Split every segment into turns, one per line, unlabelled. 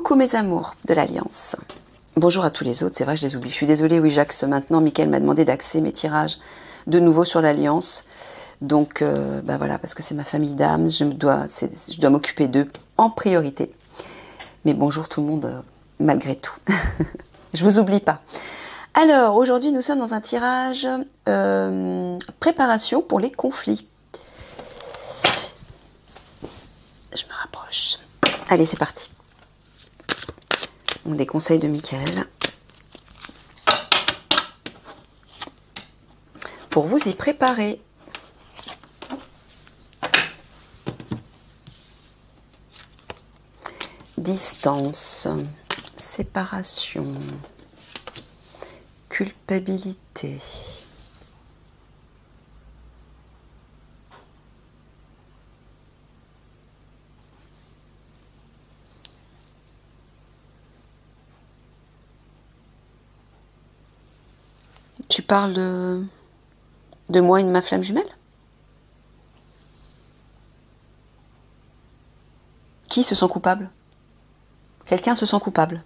Coucou mes amours de l'Alliance. Bonjour à tous les autres, c'est vrai je les oublie. Je suis désolée, oui Jacques, maintenant Mickaël m'a demandé d'axer mes tirages de nouveau sur l'Alliance. Donc voilà, parce que c'est ma famille d'âmes, je dois m'occuper d'eux en priorité. Mais bonjour tout le monde, malgré tout. Je vous oublie pas. Alors, aujourd'hui nous sommes dans un tirage préparation pour les conflits. Je me rapproche. Allez, c'est parti. Des conseils de Mickaël pour vous y préparer. Distance, séparation, culpabilité. Tu parles de moi et de ma flamme jumelle? Qui se sent coupable? Quelqu'un se sent coupable?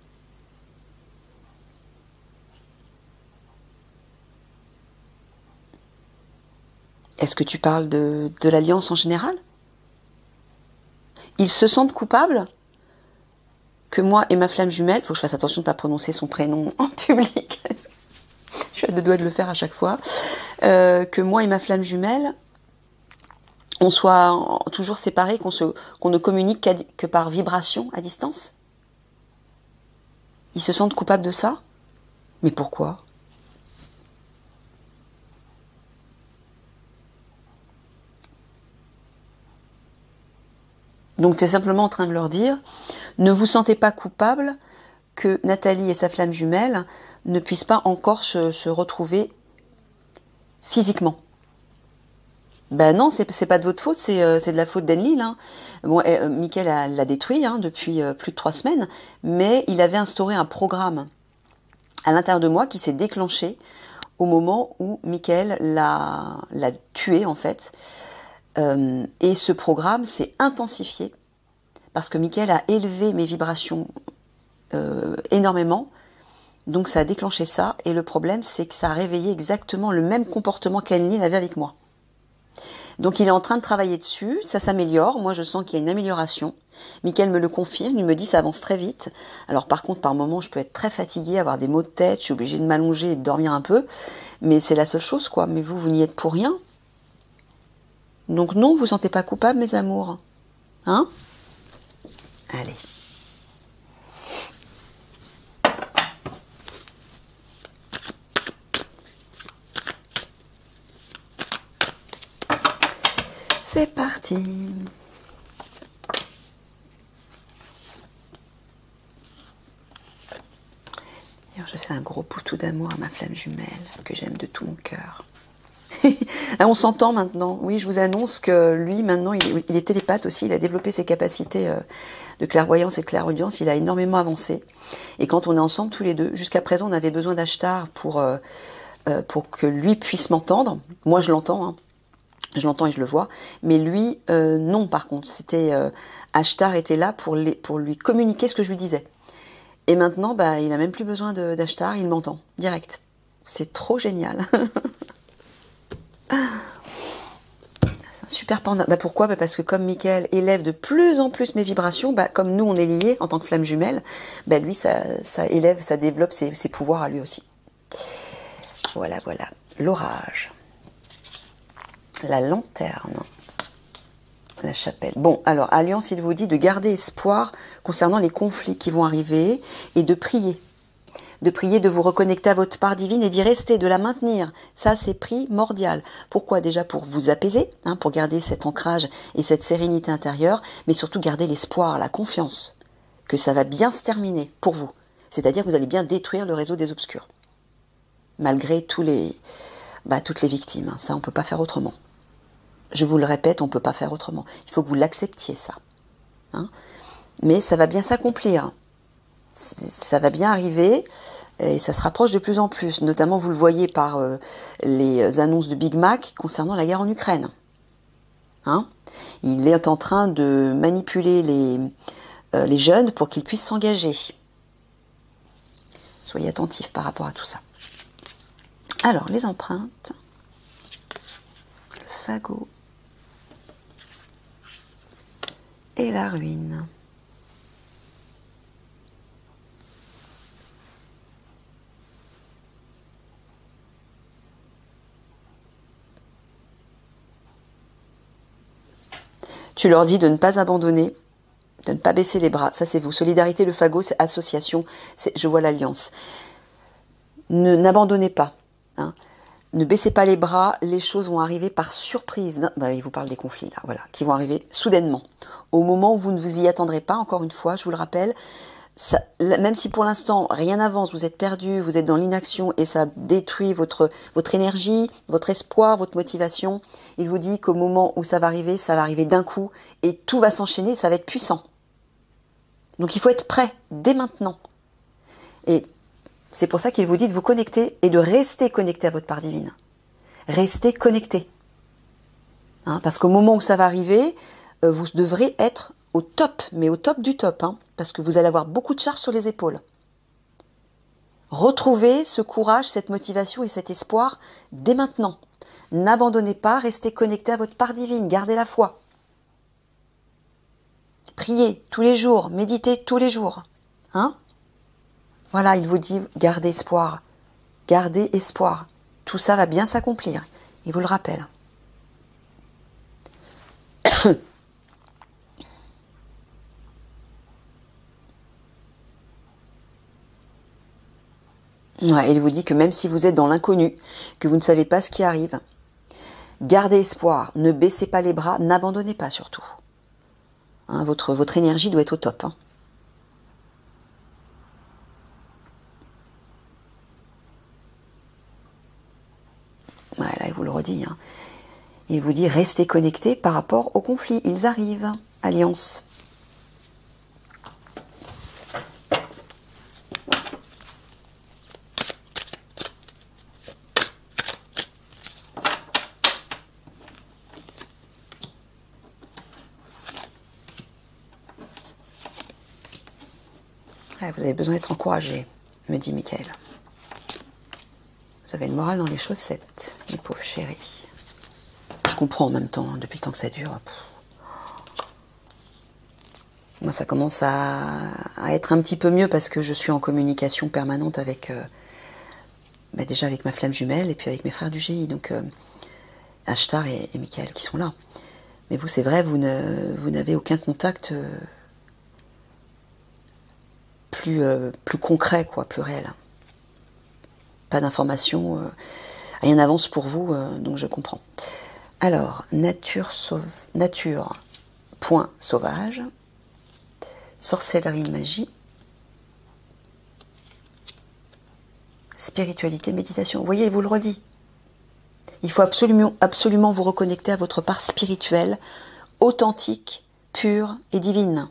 Est-ce que tu parles de l'Alliance en général? Ils se sentent coupables que moi et ma flamme jumelle, faut que je fasse attention de ne pas prononcer son prénom en public. Je suis à deux doigts de le faire à chaque fois. Que moi et ma flamme jumelle, on soit toujours séparés, qu'on ne communique que par vibration à distance. Ils se sentent coupables de ça? Mais pourquoi? Donc tu es simplement en train de leur dire, ne vous sentez pas coupable que Nathalie et sa flamme jumelle ne puissent pas encore se retrouver physiquement. Ben non, c'est pas de votre faute, c'est de la faute d'Enlil. Hein. Bon, Mickaël l'a détruit depuis plus de 3 semaines, mais il avait instauré un programme à l'intérieur de moi qui s'est déclenché au moment où Mickaël l'a tué en fait. Et ce programme s'est intensifié parce que Mickaël a élevé mes vibrations énormément. Donc ça a déclenché ça, et le problème c'est que ça a réveillé exactement le même comportement qu'Enlil avait avec moi. Donc il est en train de travailler dessus, ça s'améliore, moi je sens qu'il y a une amélioration. Mickaël me le confirme, il me dit ça avance très vite. Alors par contre par moments je peux être très fatiguée, avoir des maux de tête, je suis obligée de m'allonger et de dormir un peu, mais c'est la seule chose quoi, mais vous n'y êtes pour rien. Donc non, vous ne vous sentez pas coupable mes amours. Hein? Allez. C'est parti. Alors, je fais un gros poutou d'amour à ma flamme jumelle que j'aime de tout mon cœur. On s'entend maintenant. Oui, je vous annonce que lui, maintenant, il est télépathe aussi. Il a développé ses capacités de clairvoyance et de clairaudience. Il a énormément avancé. Et quand on est ensemble tous les deux, jusqu'à présent, on avait besoin d'Ashtar pour que lui puisse m'entendre. Moi, je l'entends. Hein. Je l'entends et je le vois. Mais lui, non, par contre. Ashtar était là pour lui communiquer ce que je lui disais. Et maintenant, il n'a même plus besoin d'Ashtar. Il m'entend direct. C'est trop génial. C'est un super panda. Pourquoi? Parce que comme Mickaël élève de plus en plus mes vibrations, comme nous on est liés en tant que flamme jumelle, lui ça élève, ça développe ses pouvoirs à lui aussi. Voilà. L'orage. La lanterne. La chapelle. Bon, alors Alliance, il vous dit de garder espoir concernant les conflits qui vont arriver et de prier. De prier, de vous reconnecter à votre part divine et d'y rester, de la maintenir. Ça, c'est primordial. Pourquoi? Déjà pour vous apaiser, pour garder cet ancrage et cette sérénité intérieure, mais surtout garder l'espoir, la confiance que ça va bien se terminer pour vous. C'est-à-dire que vous allez bien détruire le réseau des obscurs. Malgré toutes les victimes. Ça, on ne peut pas faire autrement. Je vous le répète, on ne peut pas faire autrement. Il faut que vous l'acceptiez, ça. Mais ça va bien s'accomplir. Ça va bien arriver et ça se rapproche de plus en plus. Notamment, vous le voyez par les annonces de Big Mac concernant la guerre en Ukraine. Il est en train de manipuler les jeunes pour qu'ils puissent s'engager. Soyez attentifs par rapport à tout ça. Alors, les empreintes, le fagot et la ruine. Tu leur dis de ne pas abandonner, de ne pas baisser les bras. Ça, c'est vous. Solidarité, le fagot, c'est association. Je vois l'alliance. N'abandonnez pas. Hein. Ne baissez pas les bras. Les choses vont arriver par surprise. Il vous parle des conflits, là, voilà, qui vont arriver soudainement. Au moment où vous ne vous y attendrez pas, encore une fois, je vous le rappelle, ça, même si pour l'instant rien n'avance, vous êtes perdu, vous êtes dans l'inaction et ça détruit votre énergie, votre espoir, votre motivation, il vous dit qu'au moment où ça va arriver d'un coup et tout va s'enchaîner, ça va être puissant. Donc il faut être prêt dès maintenant. Et c'est pour ça qu'il vous dit de vous connecter et de rester connecté à votre part divine. Restez connecté. Hein, parce qu'au moment où ça va arriver, vous devrez être au top, mais au top du top, hein, parce que vous allez avoir beaucoup de charge sur les épaules. Retrouvez ce courage, cette motivation et cet espoir dès maintenant. N'abandonnez pas, restez connecté à votre part divine, gardez la foi. Priez tous les jours, méditez tous les jours. Hein? Voilà, il vous dit, gardez espoir. Gardez espoir. Tout ça va bien s'accomplir. Il vous le rappelle. Ouais, il vous dit que même si vous êtes dans l'inconnu, que vous ne savez pas ce qui arrive, gardez espoir, ne baissez pas les bras, n'abandonnez pas surtout. Hein, votre énergie doit être au top. Hein. Ouais, là, il vous le redit. Hein. Il vous dit restez connectés par rapport au conflit. Ils arrivent. Alliance. Ouais, vous avez besoin d'être encouragé, me dit Michael. Vous avez le moral dans les chaussettes, mes pauvres chéris. Je comprends en même temps, depuis le temps que ça dure. Moi, ça commence à être un petit peu mieux parce que je suis en communication permanente avec, déjà avec ma flamme jumelle et puis avec mes frères du GI, donc Ashtar et Michael qui sont là. Mais vous, c'est vrai, vous n'avez aucun contact plus concret, quoi, plus réel. Pas d'informations, rien n'avance pour vous, donc je comprends. Alors, nature point sauvage, sorcellerie, magie, spiritualité, méditation. Vous voyez, il vous le redit. Il faut absolument vous reconnecter à votre part spirituelle, authentique, pure et divine.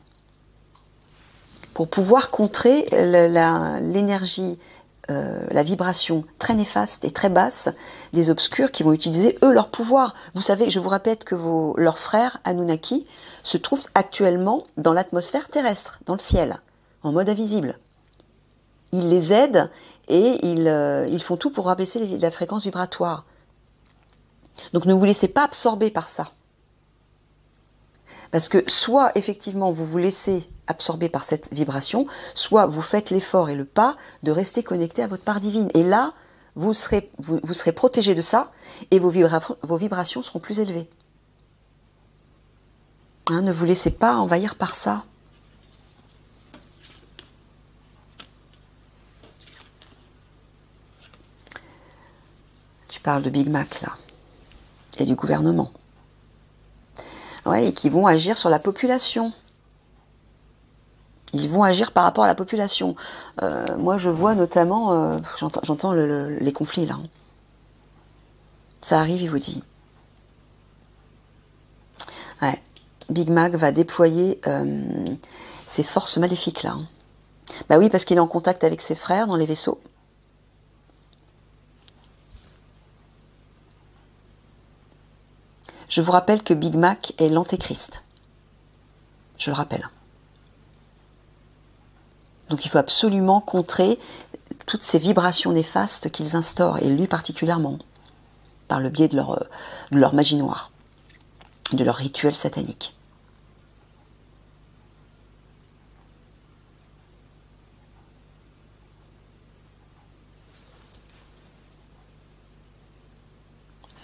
Pour pouvoir contrer l'énergie, la vibration très néfaste et très basse des obscurs qui vont utiliser, eux, leur pouvoir. Vous savez, je vous répète que leurs frères Anunnaki se trouvent actuellement dans l'atmosphère terrestre, dans le ciel, en mode invisible. Ils les aident et ils font tout pour rabaisser la fréquence vibratoire. Donc ne vous laissez pas absorber par ça. Parce que soit effectivement vous vous laissez absorber par cette vibration, soit vous faites l'effort et le pas de rester connecté à votre part divine. Et là, vous serez protégé de ça et vos vibrations seront plus élevées. Hein, ne vous laissez pas envahir par ça. Tu parles de Big Mac là, et du gouvernement. Ouais, et qui vont agir sur la population. Ils vont agir par rapport à la population. Moi, je vois notamment, j'entends les conflits là. Ça arrive, il vous dit. Ouais, Big Mac va déployer ces forces maléfiques là. Bah oui, parce qu'il est en contact avec ses frères dans les vaisseaux. Je vous rappelle que Big Mac est l'antéchrist. Je le rappelle. Donc il faut absolument contrer toutes ces vibrations néfastes qu'ils instaurent, et lui particulièrement, par le biais de leur magie noire, de leur rituel satanique.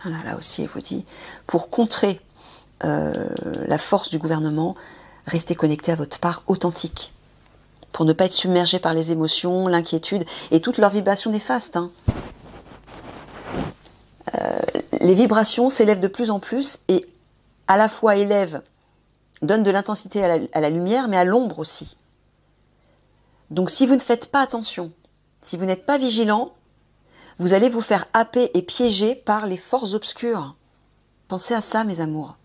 Voilà, là aussi, il vous dit, pour contrer la force du gouvernement, restez connecté à votre part authentique, pour ne pas être submergé par les émotions, l'inquiétude et toutes leurs vibrations néfastes. Hein. Les vibrations s'élèvent de plus en plus et à la fois donnent de l'intensité à la lumière, mais à l'ombre aussi. Donc si vous ne faites pas attention, si vous n'êtes pas vigilant, vous allez vous faire happer et piéger par les forces obscures. Pensez à ça, mes amours.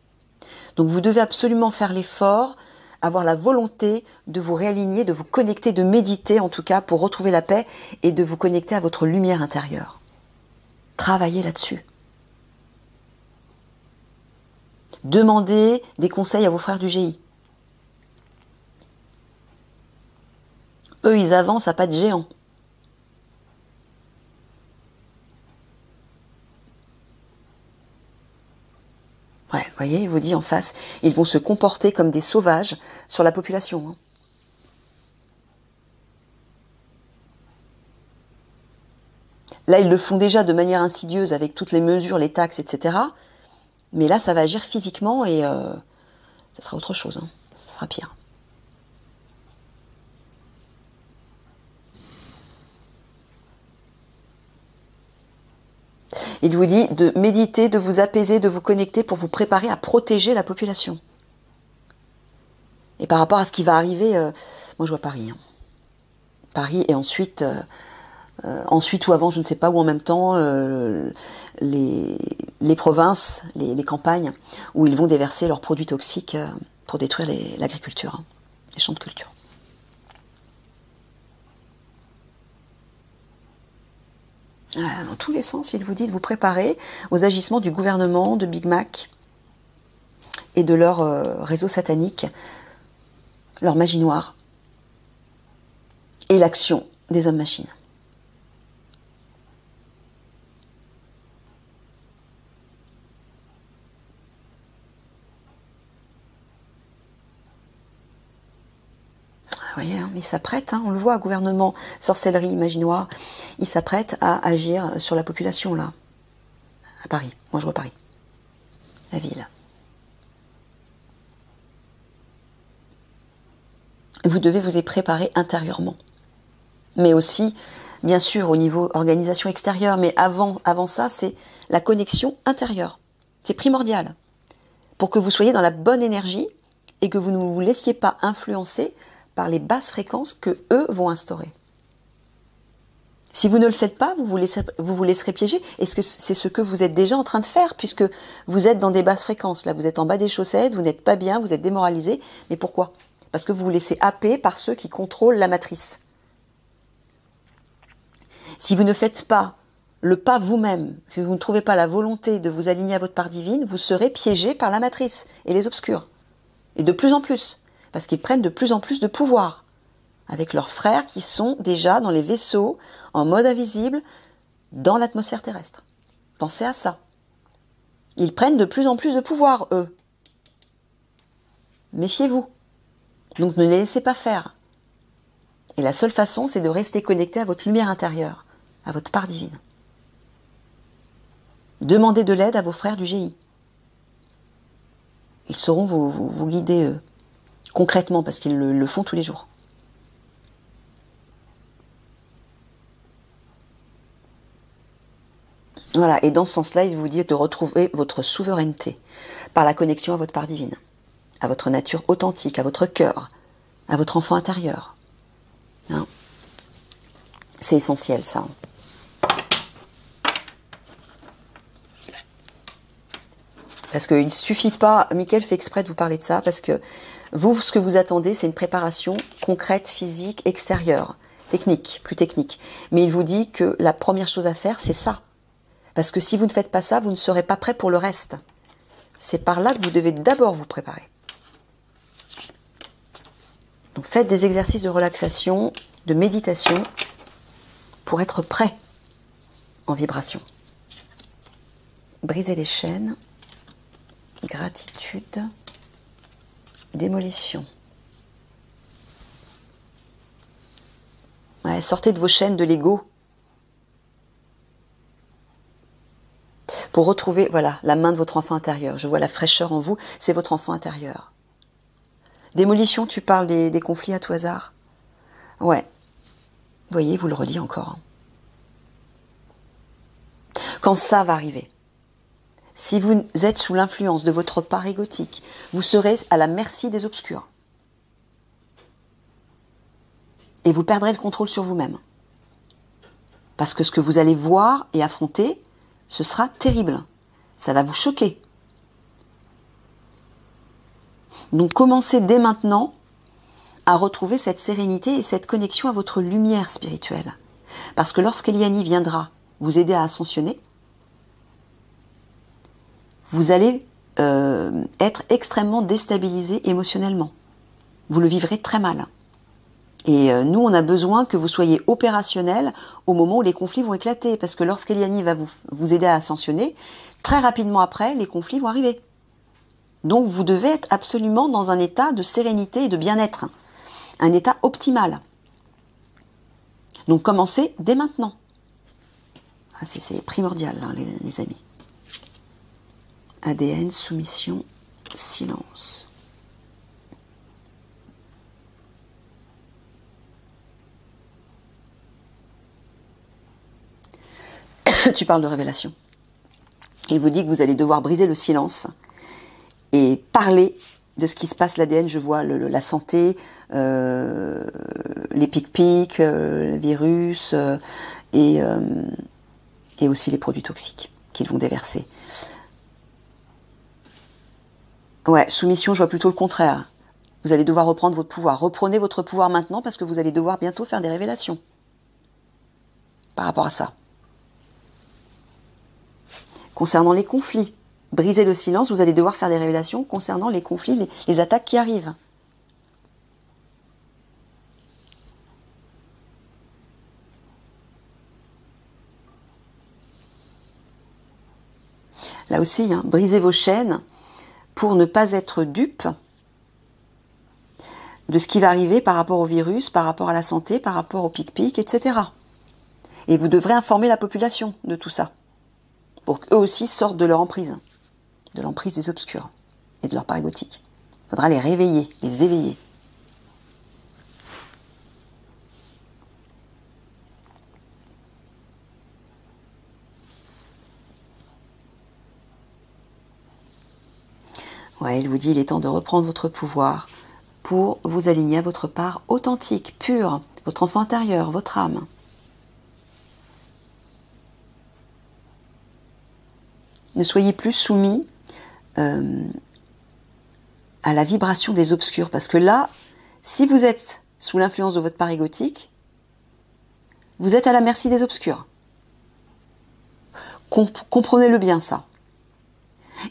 Donc vous devez absolument faire l'effort, avoir la volonté de vous réaligner, de vous connecter, de méditer en tout cas pour retrouver la paix et de vous connecter à votre lumière intérieure. Travaillez là-dessus. Demandez des conseils à vos frères du GI. Eux, ils avancent à pas de géant. Ouais, vous voyez, il vous dit en face, ils vont se comporter comme des sauvages sur la population. Hein. Là, ils le font déjà de manière insidieuse avec toutes les mesures, les taxes, etc. Mais là, ça va agir physiquement et ça sera autre chose. Hein. Ça sera pire. Il vous dit de méditer, de vous apaiser, de vous connecter pour vous préparer à protéger la population. Et par rapport à ce qui va arriver, moi je vois Paris. Hein. Paris et ensuite ou avant, je ne sais pas, ou en même temps, les provinces, les campagnes, où ils vont déverser leurs produits toxiques pour détruire l'agriculture, hein, les champs de culture. Voilà, dans tous les sens, il vous dit de vous préparer aux agissements du gouvernement, de Big Mac et de leur réseau satanique, leur magie noire et l'action des hommes-machines. Vous voyez, hein, il s'apprête, hein, on le voit, gouvernement, sorcellerie, magie noire, il s'apprête à agir sur la population, là, à Paris. Moi, je vois Paris, la ville. Vous devez vous y préparer intérieurement. Mais aussi, bien sûr, au niveau organisation extérieure. Mais avant ça, c'est la connexion intérieure. C'est primordial. Pour que vous soyez dans la bonne énergie et que vous ne vous laissiez pas influencer par les basses fréquences que eux vont instaurer. Si vous ne le faites pas, vous vous laisserez piéger. Et c'est ce que vous êtes déjà en train de faire, puisque vous êtes dans des basses fréquences. Là, vous êtes en bas des chaussettes, vous n'êtes pas bien, vous êtes démoralisé. Mais pourquoi ? Parce que vous vous laissez happer par ceux qui contrôlent la matrice. Si vous ne faites pas le pas vous-même, si vous ne trouvez pas la volonté de vous aligner à votre part divine, vous serez piégé par la matrice et les obscurs. Et de plus en plus. Parce qu'ils prennent de plus en plus de pouvoir. Avec leurs frères qui sont déjà dans les vaisseaux, en mode invisible, dans l'atmosphère terrestre. Pensez à ça. Ils prennent de plus en plus de pouvoir, eux. Méfiez-vous. Donc ne les laissez pas faire. Et la seule façon, c'est de rester connecté à votre lumière intérieure, à votre part divine. Demandez de l'aide à vos frères du GI. Ils sauront vous guider concrètement, parce qu'ils le font tous les jours. Voilà, et dans ce sens-là, il vous dit de retrouver votre souveraineté par la connexion à votre part divine, à votre nature authentique, à votre cœur, à votre enfant intérieur. Hein, c'est essentiel, ça. Parce qu'il ne suffit pas, Mickaël fait exprès de vous parler de ça, parce que vous, ce que vous attendez, c'est une préparation concrète, physique, extérieure, technique, plus technique. Mais il vous dit que la première chose à faire, c'est ça. Parce que si vous ne faites pas ça, vous ne serez pas prêt pour le reste. C'est par là que vous devez d'abord vous préparer. Donc faites des exercices de relaxation, de méditation pour être prêt en vibration. Brisez les chaînes, gratitude, démolition. Ouais, sortez de vos chaînes de l'ego pour retrouver, voilà, la main de votre enfant intérieur. Je vois la fraîcheur en vous, c'est votre enfant intérieur. Démolition, tu parles des conflits à tout hasard? Ouais. Vous voyez, vous le redis encore. Quand ça va arriver, si vous êtes sous l'influence de votre part égotique, vous serez à la merci des obscurs. Et vous perdrez le contrôle sur vous-même. Parce que ce que vous allez voir et affronter, ce sera terrible. Ça va vous choquer. Donc commencez dès maintenant à retrouver cette sérénité et cette connexion à votre lumière spirituelle. Parce que lorsqu'Eliani viendra vous aider à ascensionner, vous allez être extrêmement déstabilisé émotionnellement. Vous le vivrez très mal. Et nous, on a besoin que vous soyez opérationnel au moment où les conflits vont éclater. Parce que lorsqu'Eliani va vous aider à ascensionner, très rapidement après, les conflits vont arriver. Donc vous devez être absolument dans un état de sérénité et de bien-être. Un état optimal. Donc commencez dès maintenant. Ah, c'est primordial, hein, les amis. ADN, soumission, silence. Tu parles de révélation. Il vous dit que vous allez devoir briser le silence et parler de ce qui se passe, l'ADN, je vois la santé, les pic-pic, le virus et aussi les produits toxiques qu'ils vont déverser. Ouais, soumission, je vois plutôt le contraire. Vous allez devoir reprendre votre pouvoir. Reprenez votre pouvoir maintenant parce que vous allez devoir bientôt faire des révélations par rapport à ça. Concernant les conflits, brisez le silence, vous allez devoir faire des révélations concernant les conflits, les attaques qui arrivent. Là aussi, hein, brisez vos chaînes pour ne pas être dupe de ce qui va arriver par rapport au virus, par rapport à la santé, par rapport au pic-pic, etc. Et vous devrez informer la population de tout ça, pour qu'eux aussi sortent de leur emprise des obscurs et de leur part égotique. Il faudra les réveiller, les éveiller. Ouais, il vous dit, il est temps de reprendre votre pouvoir pour vous aligner à votre part authentique, pure, votre enfant intérieur, votre âme. Ne soyez plus soumis à la vibration des obscurs. Parce que là, si vous êtes sous l'influence de votre part égotique, vous êtes à la merci des obscurs. Comprenez-le bien, ça.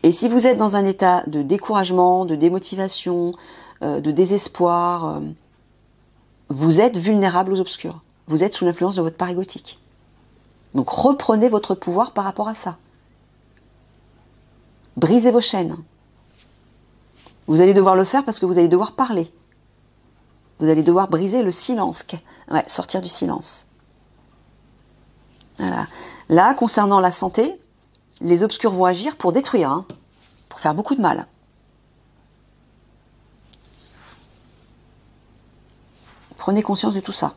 Et si vous êtes dans un état de découragement, de démotivation, de désespoir, vous êtes vulnérable aux obscurs. Vous êtes sous l'influence de votre part égotique. Donc reprenez votre pouvoir par rapport à ça. Brisez vos chaînes. Vous allez devoir le faire parce que vous allez devoir parler. Vous allez devoir briser le silence. Ouais, sortir du silence. Voilà. Là, concernant la santé, les obscurs vont agir pour détruire, hein, pour faire beaucoup de mal. Prenez conscience de tout ça.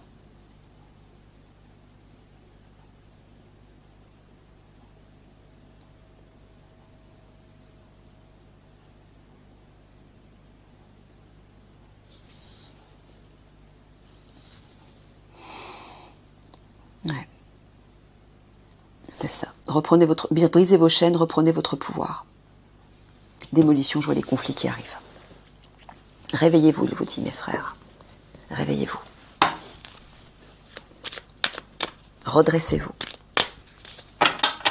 Ouais. C'est ça. Brisez vos chaînes, reprenez votre pouvoir. Démolition, je vois les conflits qui arrivent. Réveillez-vous, il vous dit, mes frères. Réveillez-vous. Redressez-vous.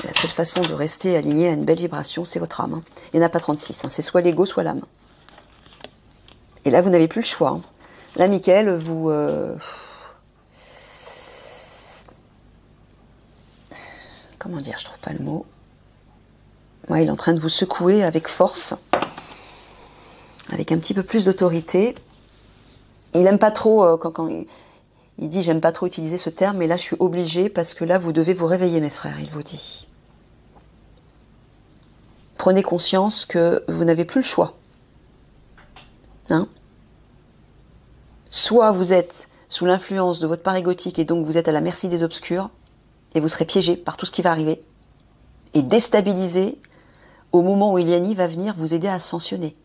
La seule façon de rester aligné à une belle vibration, c'est votre âme. Hein. Il n'y en a pas 36. Hein. C'est soit l'ego, soit l'âme. Et là, vous n'avez plus le choix. Hein. Là, Michael, vous... Comment dire, je trouve pas le mot. Ouais, il est en train de vous secouer avec force, avec un petit peu plus d'autorité. Il aime pas trop, quand il dit, j'aime pas trop utiliser ce terme, mais là, je suis obligée, parce que là, vous devez vous réveiller, mes frères, il vous dit. Prenez conscience que vous n'avez plus le choix. Hein? Soit vous êtes sous l'influence de votre part égotique et donc vous êtes à la merci des obscurs et vous serez piégé par tout ce qui va arriver et déstabilisé au moment où Eliani va venir vous aider à ascensionner.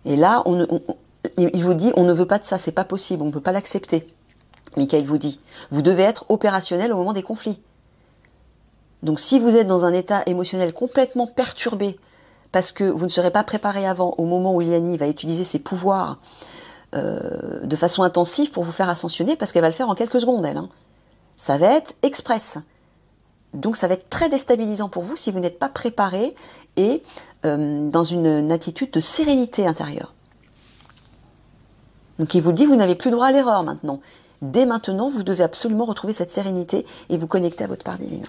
Et là, il vous dit, on ne veut pas de ça, c'est pas possible, on ne peut pas l'accepter. Michael vous dit, vous devez être opérationnel au moment des conflits. Donc si vous êtes dans un état émotionnel complètement perturbé, parce que vous ne serez pas préparé avant, au moment où Eliani va utiliser ses pouvoirs de façon intensive pour vous faire ascensionner, parce qu'elle va le faire en quelques secondes, elle. Hein. Ça va être express. Donc ça va être très déstabilisant pour vous si vous n'êtes pas préparé et dans une attitude de sérénité intérieure. Donc il vous dit, vous n'avez plus droit à l'erreur maintenant. Dès maintenant, vous devez absolument retrouver cette sérénité et vous connecter à votre part divine.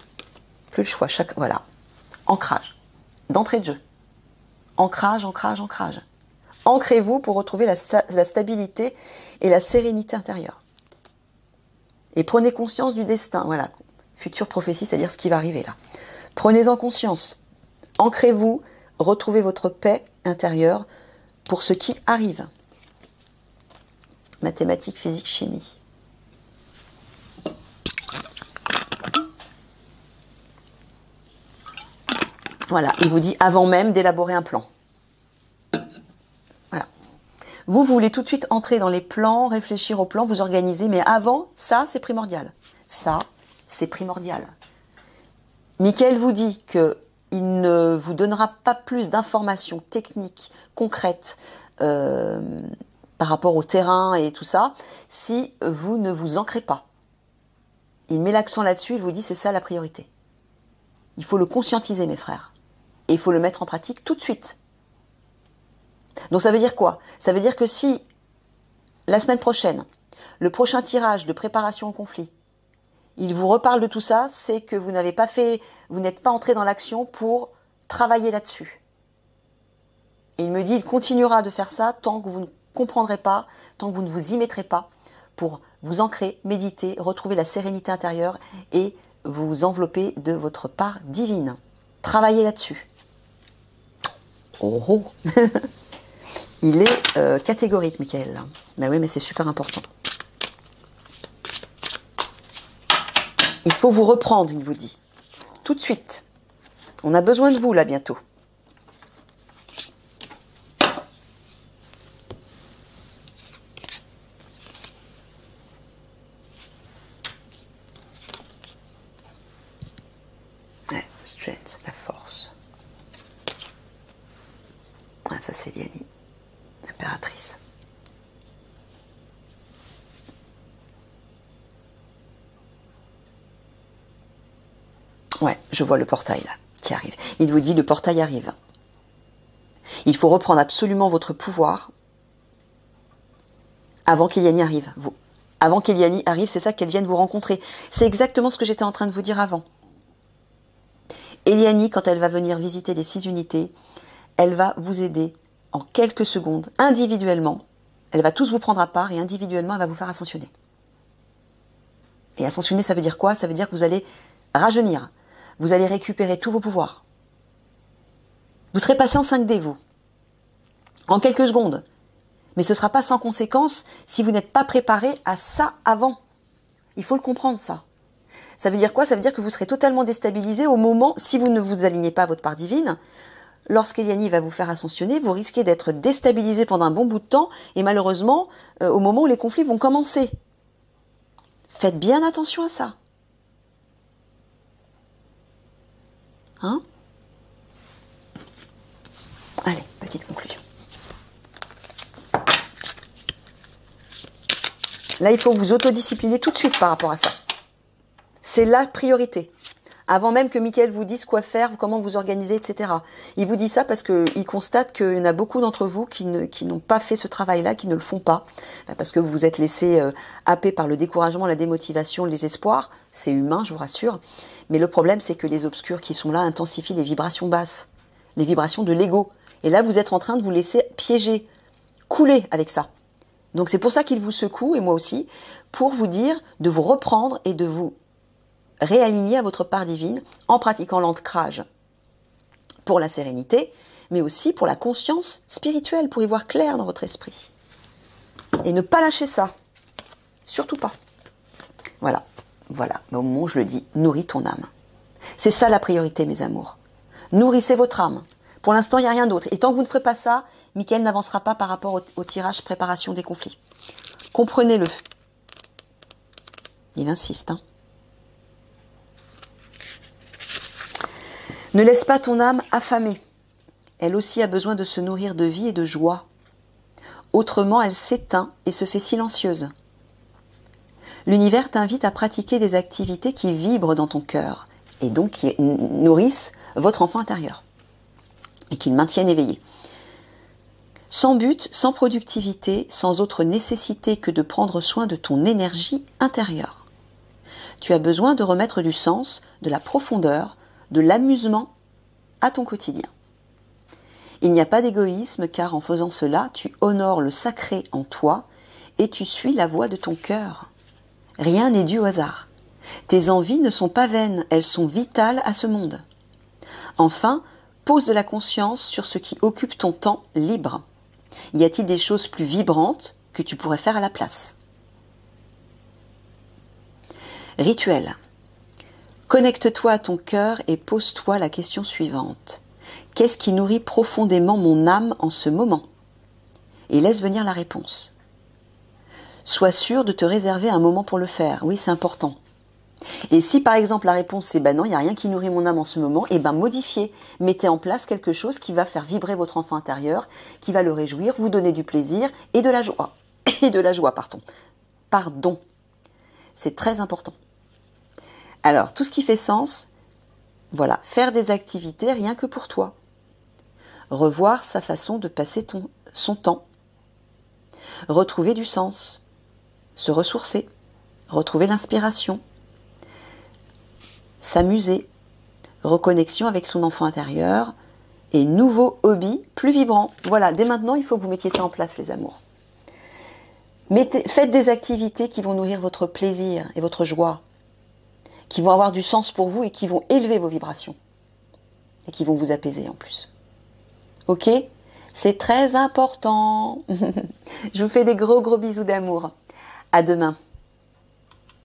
Plus le choix, voilà. Ancrage, d'entrée de jeu. Ancrage, ancrage, ancrage. Ancrez-vous pour retrouver la stabilité et la sérénité intérieure. Et prenez conscience du destin, voilà. Future prophétie, c'est-à-dire ce qui va arriver là. Prenez-en conscience. Ancrez-vous, retrouvez votre paix intérieure pour ce qui arrive. Mathématiques, physique, chimie. Voilà, il vous dit avant même d'élaborer un plan. Voilà. Vous voulez tout de suite entrer dans les plans, réfléchir au plan, vous organiser, mais avant, ça, c'est primordial. Ça, c'est primordial. Michael vous dit qu'il ne vous donnera pas plus d'informations techniques, concrètes, par rapport au terrain et tout ça, si vous ne vous ancrez pas. Il met l'accent là-dessus, il vous dit c'est ça la priorité. Il faut le conscientiser, mes frères. Et il faut le mettre en pratique tout de suite. Donc ça veut dire quoi? Ça veut dire que si, la semaine prochaine, le prochain tirage de préparation au conflit, il vous reparle de tout ça, c'est que vous n'avez pas fait, vous n'êtes pas entré dans l'action pour travailler là-dessus. Et il me dit, il continuera de faire ça tant que vous ne comprendrez pas, tant que vous ne vous y mettrez pas, pour vous ancrer, méditer, retrouver la sérénité intérieure et vous envelopper de votre part divine. Travaillez là-dessus. Oh, oh. Il est catégorique, Michael. Ben oui, mais c'est super important. Il faut vous reprendre, il vous dit. Tout de suite. On a besoin de vous, là, bientôt. Ouais, strength, la force. Ah, ça, c'est Eliani, l'impératrice. Ouais, je vois le portail là, qui arrive. Il vous dit, le portail arrive. Il faut reprendre absolument votre pouvoir avant qu'Eliani arrive. Avant qu'Eliani arrive, c'est ça qu'elle vienne vous rencontrer. C'est exactement ce que j'étais en train de vous dire avant. Eliani, quand elle va venir visiter les 6 unités, elle va vous aider en quelques secondes, individuellement. Elle va tous vous prendre à part et individuellement, elle va vous faire ascensionner. Et ascensionner, ça veut dire quoi? Ça veut dire que vous allez rajeunir. Vous allez récupérer tous vos pouvoirs. Vous serez passé en 5D, vous. En quelques secondes. Mais ce ne sera pas sans conséquence si vous n'êtes pas préparé à ça avant. Il faut le comprendre, ça. Ça veut dire quoi? Ça veut dire que vous serez totalement déstabilisé au moment, si vous ne vous alignez pas à votre part divine, lorsqu'Eliani va vous faire ascensionner, vous risquez d'être déstabilisé pendant un bon bout de temps et malheureusement, au moment où les conflits vont commencer. Faites bien attention à ça. Hein? Allez, petite conclusion. Là, il faut vous autodiscipliner tout de suite par rapport à ça. C'est la priorité. Avant même que Mickaël vous dise quoi faire, comment vous organiser, etc. Il vous dit ça parce qu'il constate qu'il y en a beaucoup d'entre vous qui n'ont pas fait ce travail-là, qui ne le font pas. Parce que vous vous êtes laissé happer par le découragement, la démotivation, les espoirs. C'est humain, je vous rassure. Mais le problème, c'est que les obscurs qui sont là intensifient les vibrations basses, les vibrations de l'ego. Et là, vous êtes en train de vous laisser piéger, couler avec ça. Donc c'est pour ça qu'il vous secoue, et moi aussi, pour vous dire de vous reprendre et de vous réaligner à votre part divine en pratiquant l'ancrage pour la sérénité, mais aussi pour la conscience spirituelle, pour y voir clair dans votre esprit. Et ne pas lâcher ça. Surtout pas. Voilà. Voilà. Au moment où je le dis, nourris ton âme. C'est ça la priorité, mes amours. Nourrissez votre âme. Pour l'instant, il n'y a rien d'autre. Et tant que vous ne ferez pas ça, Mickaël n'avancera pas par rapport au tirage préparation des conflits. Comprenez-le. Il insiste, hein. Ne laisse pas ton âme affamée. Elle aussi a besoin de se nourrir de vie et de joie. Autrement, elle s'éteint et se fait silencieuse. L'univers t'invite à pratiquer des activités qui vibrent dans ton cœur et donc qui nourrissent votre enfant intérieur et qui le maintiennent éveillé. Sans but, sans productivité, sans autre nécessité que de prendre soin de ton énergie intérieure. Tu as besoin de remettre du sens, de la profondeur, de l'amusement à ton quotidien. Il n'y a pas d'égoïsme car en faisant cela, tu honores le sacré en toi et tu suis la voie de ton cœur. Rien n'est dû au hasard. Tes envies ne sont pas vaines, elles sont vitales à ce monde. Enfin, pose de la conscience sur ce qui occupe ton temps libre. Y a-t-il des choses plus vibrantes que tu pourrais faire à la place? Rituel. Connecte-toi à ton cœur et pose-toi la question suivante. Qu'est-ce qui nourrit profondément mon âme en ce moment? Et laisse venir la réponse. Sois sûr de te réserver un moment pour le faire. Oui, c'est important. Et si par exemple la réponse c'est non, il n'y a rien qui nourrit mon âme en ce moment, modifiez. Mettez en place quelque chose qui va faire vibrer votre enfant intérieur, qui va le réjouir, vous donner du plaisir et de la joie. Et de la joie, pardon. C'est très important. Alors, tout ce qui fait sens, voilà, faire des activités rien que pour toi. Revoir sa façon de passer son temps. Retrouver du sens. Se ressourcer. Retrouver l'inspiration. S'amuser. Reconnexion avec son enfant intérieur. Et nouveau hobby plus vibrant. Voilà, dès maintenant, il faut que vous mettiez ça en place, les amours. Faites des activités qui vont nourrir votre plaisir et votre joie, qui vont avoir du sens pour vous et qui vont élever vos vibrations et qui vont vous apaiser en plus. Ok? C'est très important. Je vous fais des gros bisous d'amour. À demain.